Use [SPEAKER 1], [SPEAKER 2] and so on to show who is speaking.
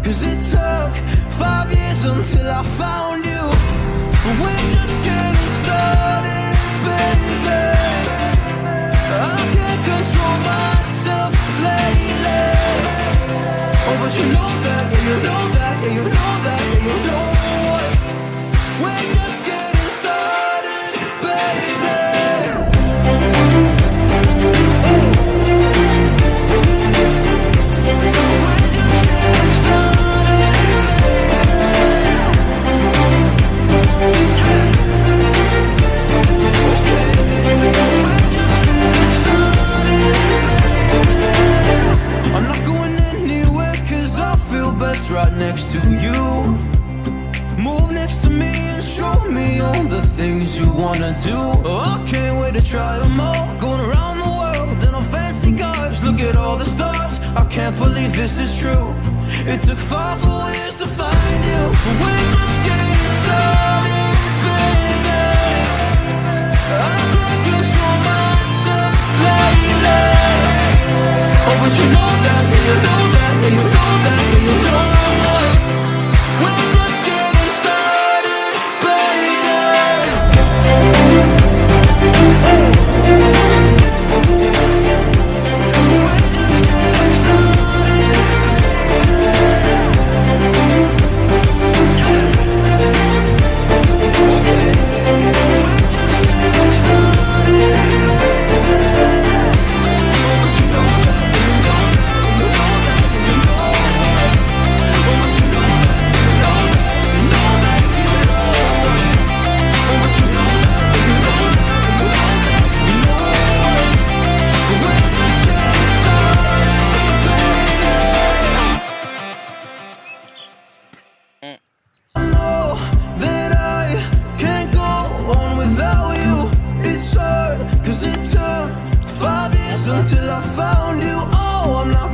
[SPEAKER 1] Cause it took 5 years until I found you. But we're just getting started, baby. I can't control myself lately. Oh, but you know that, yeah, you know that, yeah, you know that, yeah, you know it. We're just getting started, baby. I'm not going anywhere cause I feel best right next to you. Move next to me and show me all the things you wanna do. Oh, I can't wait to try them all. Going around the world in a fancy cars. Look at all the stars, I can't believe this is true. It took 5 full years to find you. We're just getting started, baby. I can't control myself lately. Oh, but you know that, yeah, you know that, yeah, you know that, yeah, you know it. We're just getting started, baby. Until I found you, oh, I'm not